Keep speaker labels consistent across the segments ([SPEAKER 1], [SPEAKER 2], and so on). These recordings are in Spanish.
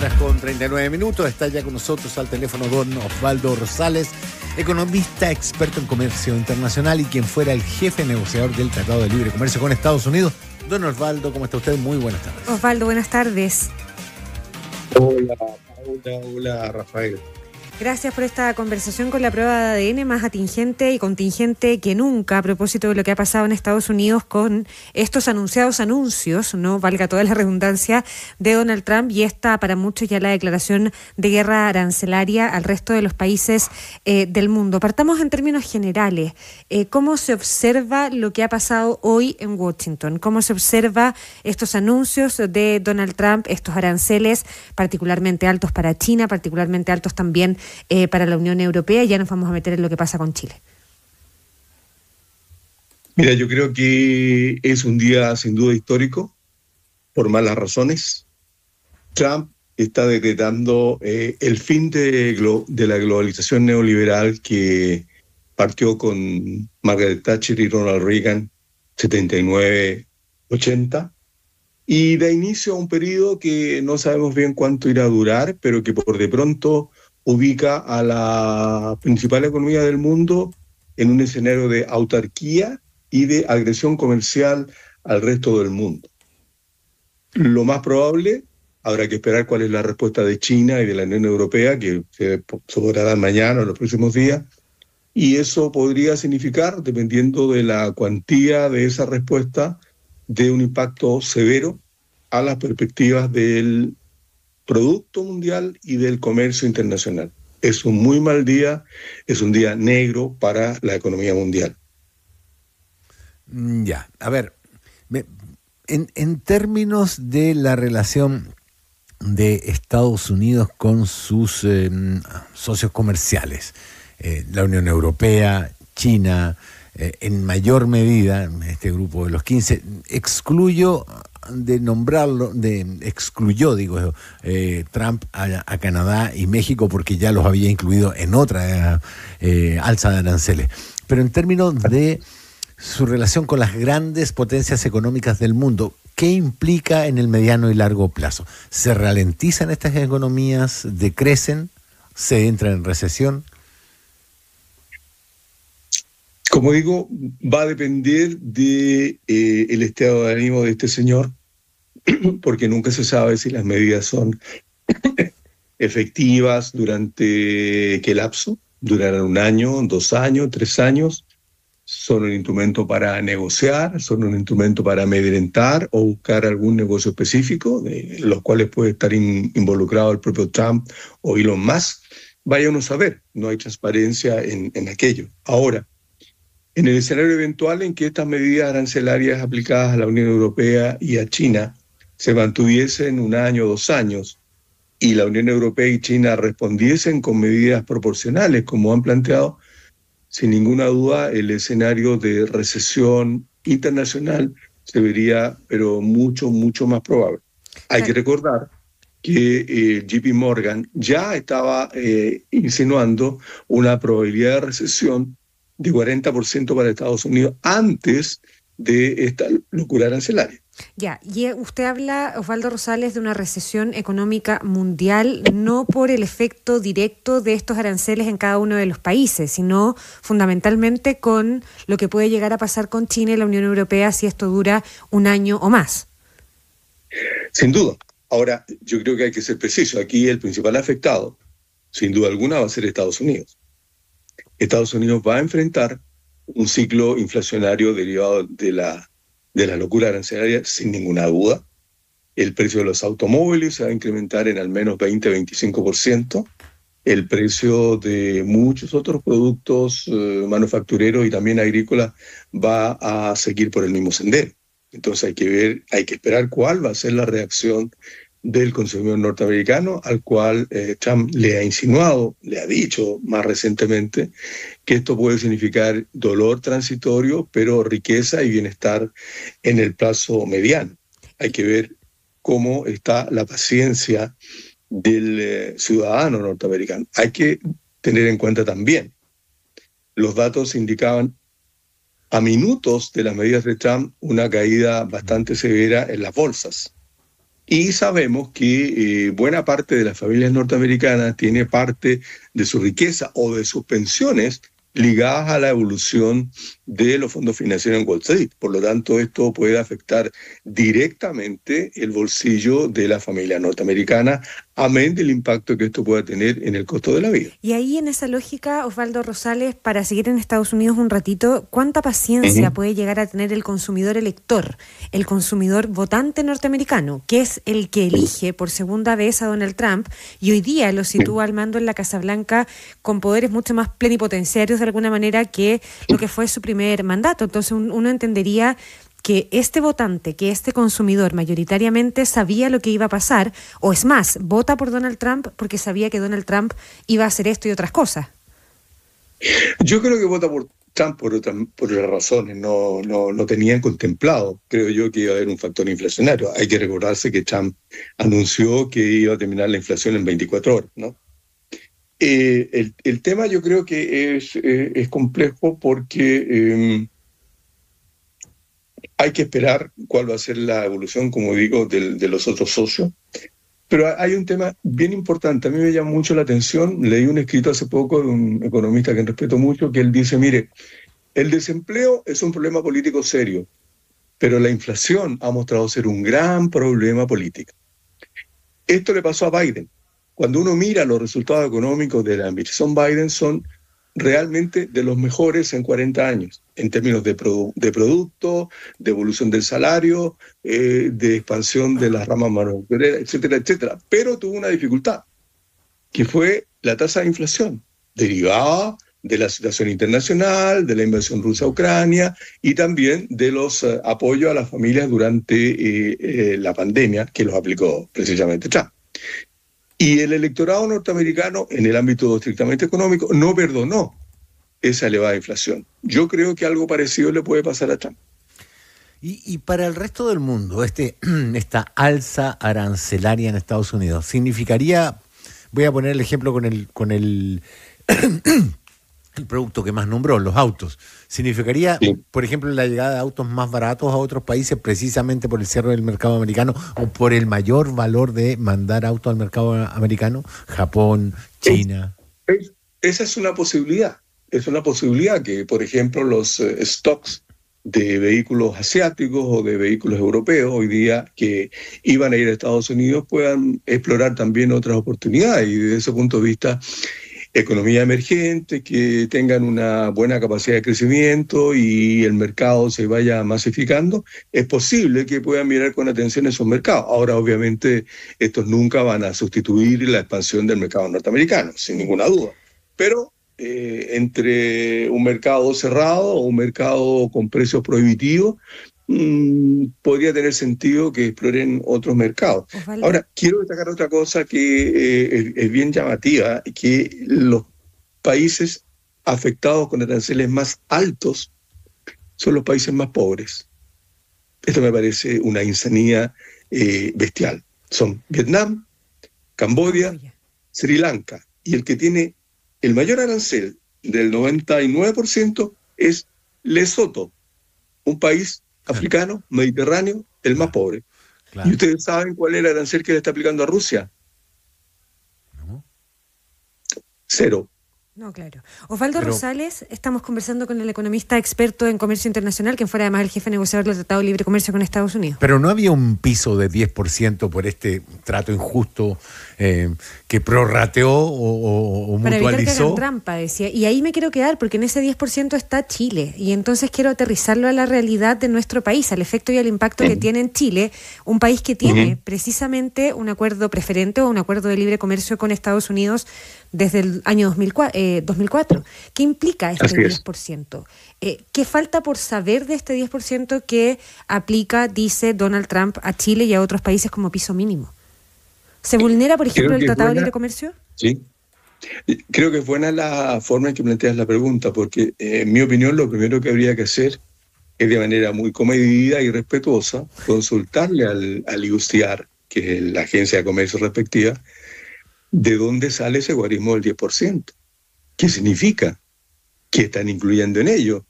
[SPEAKER 1] 19:39. Está ya con nosotros al teléfono don Osvaldo Rosales, economista experto en comercio internacional y quien fuera el jefe negociador del Tratado de Libre Comercio con Estados Unidos. Don Osvaldo, ¿cómo está usted? Muy buenas tardes.
[SPEAKER 2] Osvaldo, buenas tardes.
[SPEAKER 3] Hola, Paula, hola, Rafael.
[SPEAKER 2] Gracias por esta conversación con la prueba de ADN más atingente y contingente que nunca a propósito de lo que ha pasado en Estados Unidos con estos anunciados anuncios, no valga toda la redundancia, de Donald Trump y esta para muchos ya la declaración de guerra arancelaria al resto de los países del mundo. Partamos en términos generales. ¿Cómo se observa lo que ha pasado hoy en Washington? ¿Cómo se observa estos anuncios de Donald Trump, estos aranceles particularmente altos para China, particularmente altos también para la Unión Europea? Ya nos vamos a meter en lo que pasa con Chile.
[SPEAKER 3] Mira, yo creo que es un día sin duda histórico, por malas razones. Trump está decretando el fin de la globalización neoliberal que partió con Margaret Thatcher y Ronald Reagan, 79-80, y da inicio a un periodo que no sabemos bien cuánto irá a durar, pero que por de pronto ubica a la principal economía del mundo en un escenario de autarquía y de agresión comercial al resto del mundo. Lo más probable, habrá que esperar cuál es la respuesta de China y de la Unión Europea, que se podrá dar mañana o en los próximos días, y eso podría significar, dependiendo de la cuantía de esa respuesta, de un impacto severo a las perspectivas del producto mundial y del comercio internacional. Es un muy mal día, es un día negro para la economía mundial.
[SPEAKER 1] Ya, a ver, en términos de la relación de Estados Unidos con sus socios comerciales, la Unión Europea, China, en mayor medida, este grupo de los 15, excluyó Trump a Canadá y México porque ya los había incluido en otra alza de aranceles. Pero en términos de su relación con las grandes potencias económicas del mundo, ¿qué implica en el mediano y largo plazo? ¿Se ralentizan estas economías? ¿Decrecen? ¿Se entra en recesión?
[SPEAKER 3] Como digo, va a depender de el estado de ánimo de este señor, porque nunca se sabe si las medidas son efectivas durante qué lapso, durarán 1 año, 2 años, 3 años, son un instrumento para negociar, son un instrumento para amedrentar o buscar algún negocio específico, de los cuales puede estar involucrado el propio Trump o Elon Musk. Vaya uno a saber, no hay transparencia en aquello. Ahora, en el escenario eventual en que estas medidas arancelarias aplicadas a la Unión Europea y a China se mantuviesen 1 año, 2 años, y la Unión Europea y China respondiesen con medidas proporcionales, como han planteado, sin ninguna duda el escenario de recesión internacional se vería, pero mucho, mucho más probable. Hay que recordar que JP Morgan ya estaba insinuando una probabilidad de recesión de 40% para Estados Unidos antes de esta locura arancelaria.
[SPEAKER 2] Ya, y usted habla, Osvaldo Rosales, de una recesión económica mundial, no por el efecto directo de estos aranceles en cada uno de los países, sino fundamentalmente con lo que puede llegar a pasar con China y la Unión Europea si esto dura 1 año o más.
[SPEAKER 3] Sin duda. Ahora, yo creo que hay que ser preciso. Aquí el principal afectado, sin duda alguna, va a ser Estados Unidos. Estados Unidos va a enfrentar un ciclo inflacionario derivado de la locura arancelaria, sin ninguna duda. El precio de los automóviles se va a incrementar en al menos 20-25%. El precio de muchos otros productos manufactureros y también agrícolas va a seguir por el mismo sendero. Entonces hay que esperar cuál va a ser la reacción del consumidor norteamericano, al cual Trump le ha insinuado, le ha dicho más recientemente, que esto puede significar dolor transitorio, pero riqueza y bienestar en el plazo mediano. Hay que ver cómo está la paciencia del ciudadano norteamericano. Hay que tener en cuenta también, los datos indicaban a minutos de las medidas de Trump una caída bastante severa en las bolsas. Y sabemos que buena parte de las familias norteamericanas tiene parte de su riqueza o de sus pensiones ligadas a la evolución de los fondos financieros en Wall Street. Por lo tanto, esto puede afectar directamente el bolsillo de la familia norteamericana, amén del impacto que esto pueda tener en el costo de la vida.
[SPEAKER 2] Y ahí, en esa lógica, Osvaldo Rosales, para seguir en Estados Unidos un ratito, ¿cuánta paciencia puede llegar a tener el consumidor elector, el consumidor votante norteamericano, que es el que elige por segunda vez a Donald Trump y hoy día lo sitúa al mando en la Casa Blanca con poderes mucho más plenipotenciarios de alguna manera que lo que fue su primer mandato? Entonces uno entendería que este votante, que este consumidor mayoritariamente sabía lo que iba a pasar, o es más, vota por Donald Trump porque sabía que Donald Trump iba a hacer esto y otras cosas.
[SPEAKER 3] Yo creo que vota por Trump por otras razones, no tenían contemplado, creo yo, que iba a haber un factor inflacionario. Hay que recordarse que Trump anunció que iba a terminar la inflación en 24 horas, ¿no? El tema yo creo que es complejo porque hay que esperar cuál va a ser la evolución, como digo, de los otros socios. Pero hay un tema bien importante, a mí me llama mucho la atención, leí un escrito hace poco de un economista que respeto mucho, que él dice, mire, el desempleo es un problema político serio, pero la inflación ha mostrado ser un gran problema político. Esto le pasó a Biden. Cuando uno mira los resultados económicos de la administración Biden, son realmente de los mejores en 40 años, en términos de producto, de evolución del salario, de expansión de las ramas manufactureras, etcétera, etcétera. Pero tuvo una dificultad, que fue la tasa de inflación, derivada de la situación internacional, de la invasión rusa a Ucrania y también de los apoyos a las familias durante la pandemia que los aplicó precisamente Trump. Y el electorado norteamericano, en el ámbito estrictamente económico, no perdonó esa elevada inflación. Yo creo que algo parecido le puede pasar a Trump.
[SPEAKER 1] Y para el resto del mundo, esta alza arancelaria en Estados Unidos, significaría, voy a poner el ejemplo con el producto que más nombró, los autos. ¿Significaría, por ejemplo, la llegada de autos más baratos a otros países precisamente por el cierre del mercado americano o por el mayor valor de mandar autos al mercado americano? Japón, China.
[SPEAKER 3] Esa es una posibilidad. Es una posibilidad que, por ejemplo, los stocks de vehículos asiáticos o de vehículos europeos hoy día que iban a ir a Estados Unidos puedan explorar también otras oportunidades. Y desde ese punto de vista, economía emergente, que tengan una buena capacidad de crecimiento y el mercado se vaya masificando, es posible que puedan mirar con atención esos mercados. Ahora, obviamente, estos nunca van a sustituir la expansión del mercado norteamericano, sin ninguna duda. Pero entre un mercado cerrado o un mercado con precios prohibitivos, podría tener sentido que exploren otros mercados. Osvaldo. Ahora, quiero destacar otra cosa que es bien llamativa, que los países afectados con aranceles más altos son los países más pobres. Esto me parece una insanidad bestial. Son Vietnam, Camboya, Sri Lanka, y el que tiene el mayor arancel del 99% es Lesoto, un país africano, mediterráneo, el más pobre. Claro. ¿Y ustedes saben cuál es el arancel que le está aplicando a Rusia?
[SPEAKER 1] ¿No?
[SPEAKER 3] 0.
[SPEAKER 2] No, claro. Osvaldo Rosales, estamos conversando con el economista experto en comercio internacional, quien fuera además el jefe negociador del Tratado de Libre Comercio con Estados Unidos.
[SPEAKER 1] Pero no había un piso de 10% por este trato injusto que prorrateó o
[SPEAKER 2] para
[SPEAKER 1] mutualizó.
[SPEAKER 2] Para evitar que hagan trampa, decía. Y ahí me quiero quedar, porque en ese 10% está Chile. Y entonces quiero aterrizarlo a la realidad de nuestro país, al efecto y al impacto que tiene en Chile, un país que tiene precisamente un acuerdo preferente o un acuerdo de libre comercio con Estados Unidos desde el año 2004. ¿Qué implica este 10%? ¿Qué falta por saber de este 10% que aplica, dice Donald Trump, a Chile y a otros países como piso mínimo? ¿Se vulnera, por ejemplo, el Tratado de Libre Comercio?
[SPEAKER 3] Sí. Creo que es buena la forma en que planteas la pregunta, porque en mi opinión lo primero que habría que hacer es de manera muy comedida y respetuosa consultarle al IUSTR, que es la agencia de comercio respectiva, de dónde sale ese guarismo del 10%. ¿Qué significa? ¿Qué están incluyendo en ello?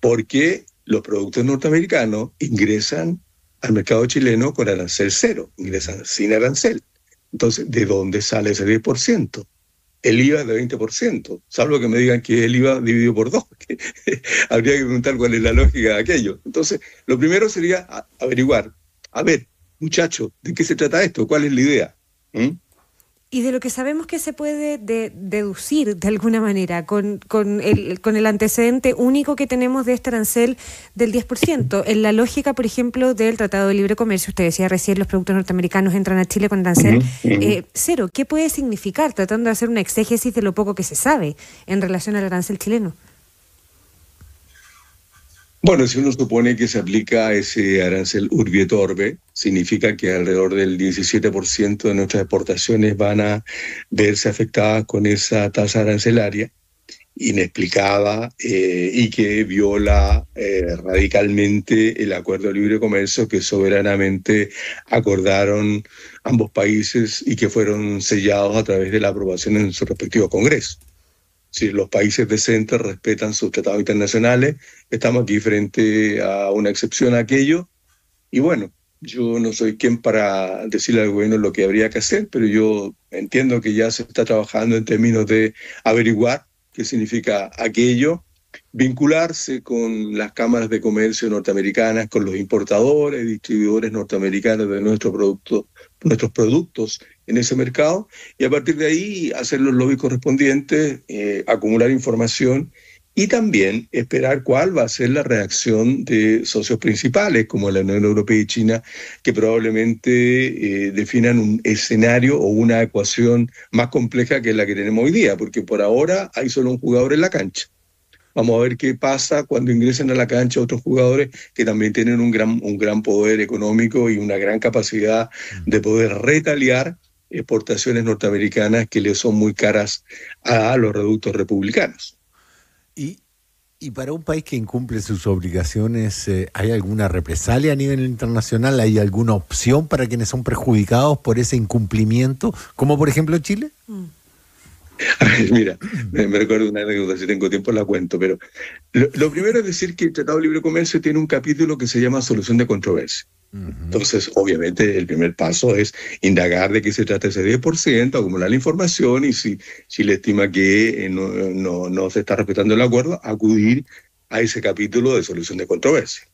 [SPEAKER 3] Porque los productos norteamericanos ingresan al mercado chileno con arancel cero, ingresan sin arancel. Entonces, ¿de dónde sale ese 10%? El IVA es de 20%, salvo que me digan que el IVA dividido por 2. Habría que preguntar cuál es la lógica de aquello. Entonces, lo primero sería averiguar, a ver, muchachos, ¿de qué se trata esto? ¿Cuál es la idea?
[SPEAKER 2] Y de lo que sabemos que se puede deducir de alguna manera con el antecedente único que tenemos de este arancel del 10%. En la lógica, por ejemplo, del Tratado de Libre Comercio, usted decía recién, los productos norteamericanos entran a Chile con arancel cero. ¿Qué puede significar? Tratando de hacer una exégesis de lo poco que se sabe en relación al arancel chileno.
[SPEAKER 3] Bueno, si uno supone que se aplica ese arancel urbi et orbi, significa que alrededor del 17% de nuestras exportaciones van a verse afectadas con esa tasa arancelaria inexplicada y que viola radicalmente el acuerdo de libre comercio que soberanamente acordaron ambos países y que fueron sellados a través de la aprobación en su respectivo Congreso. Si los países decentes respetan sus tratados internacionales, estamos aquí frente a una excepción a aquello. Y bueno, yo no soy quien para decirle al gobierno lo que habría que hacer, pero yo entiendo que ya se está trabajando en términos de averiguar qué significa aquello, vincularse con las cámaras de comercio norteamericanas, con los importadores, distribuidores norteamericanos de nuestros productos en ese mercado, y a partir de ahí hacer los lobbies correspondientes, acumular información y también esperar cuál va a ser la reacción de socios principales como la Unión Europea y China, que probablemente definan un escenario o una ecuación más compleja que la que tenemos hoy día, porque por ahora hay solo un jugador en la cancha. Vamos a ver qué pasa cuando ingresen a la cancha otros jugadores que también tienen un gran poder económico y una gran capacidad de poder retaliar exportaciones norteamericanas que le son muy caras a los reductos republicanos.
[SPEAKER 1] Y para un país que incumple sus obligaciones, ¿hay alguna represalia a nivel internacional? ¿Hay alguna opción para quienes son perjudicados por ese incumplimiento, como por ejemplo Chile?
[SPEAKER 3] Mira, me recuerdo una anécdota, si tengo tiempo la cuento, pero lo primero es decir que el Tratado de Libre Comercio tiene un capítulo que se llama Solución de Controversia. Entonces, obviamente, el primer paso es indagar de qué se trata ese 10%, acumular la información y si le estima que no se está respetando el acuerdo, acudir a ese capítulo de solución de controversia.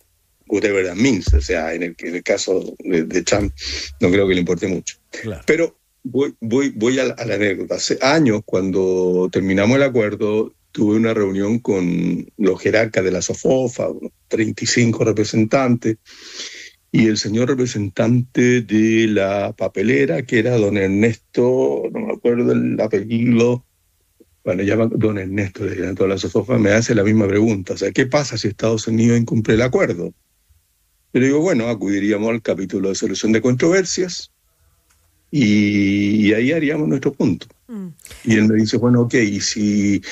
[SPEAKER 3] Whatever that means. O sea, en el caso de Trump no creo que le importe mucho. Claro. Pero voy a la anécdota. Hace años, cuando terminamos el acuerdo, tuve una reunión con los jerarcas de la SOFOFA, unos 35 representantes, y el señor representante de la papelera, que era don Ernesto, no me acuerdo el apellido, bueno, llaman don Ernesto, de toda la SOFOFA, me hace la misma pregunta, o sea, ¿qué pasa si Estados Unidos incumple el acuerdo? Yo digo, bueno, acudiríamos al capítulo de solución de controversias y ahí haríamos nuestro punto. Y él me dice, bueno, ok, y si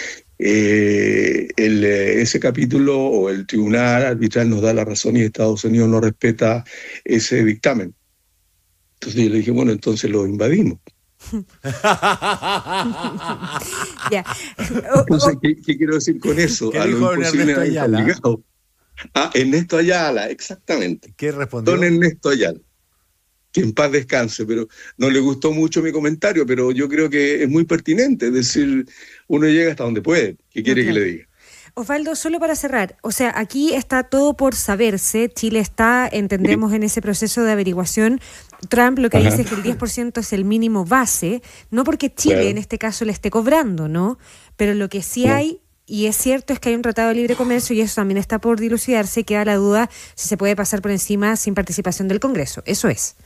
[SPEAKER 3] ese capítulo o el tribunal arbitral nos da la razón y Estados Unidos no respeta ese dictamen. Entonces yo le dije, bueno, entonces lo invadimos. Entonces, ¿qué quiero decir con eso?
[SPEAKER 1] ¿Qué
[SPEAKER 3] a
[SPEAKER 1] dijo
[SPEAKER 3] lo imposible
[SPEAKER 1] Ernesto Ayala?
[SPEAKER 3] Obligado. Ernesto Ayala, exactamente.
[SPEAKER 1] ¿Qué respondió?
[SPEAKER 3] Don Ernesto Ayala. Que en paz descanse, pero no le gustó mucho mi comentario, pero yo creo que es muy pertinente, es decir, uno llega hasta donde puede. ¿Qué quiere que le diga?
[SPEAKER 2] Osvaldo, solo para cerrar, o sea, aquí está todo por saberse, Chile está, entendemos, en ese proceso de averiguación. Trump lo que dice es que el 10% es el mínimo base, no porque Chile en este caso le esté cobrando, ¿no? Pero lo que sí hay, y es cierto, es que hay un tratado de libre comercio y eso también está por dilucidarse, queda la duda si se puede pasar por encima sin participación del Congreso, eso es.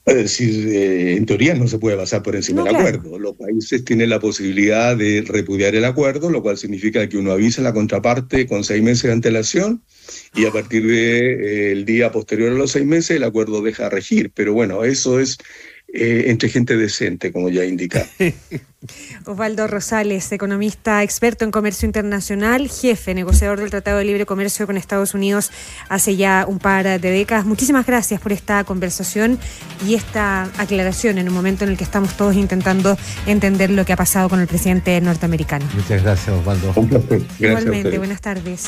[SPEAKER 3] Es decir, en teoría no se puede pasar por encima del acuerdo. Los países tienen la posibilidad de repudiar el acuerdo, lo cual significa que uno avisa a la contraparte con 6 meses de antelación y a partir del día posterior a los 6 meses el acuerdo deja de regir. Pero bueno, eso es entre gente decente, como ya indica.
[SPEAKER 2] Osvaldo Rosales, economista experto en comercio internacional, jefe negociador del Tratado de Libre Comercio con Estados Unidos hace ya un par de décadas. Muchísimas gracias por esta conversación y esta aclaración en un momento en el que estamos todos intentando entender lo que ha pasado con el presidente norteamericano.
[SPEAKER 1] Muchas gracias, Osvaldo.
[SPEAKER 3] Un placer. Gracias.
[SPEAKER 2] Igualmente, buenas tardes.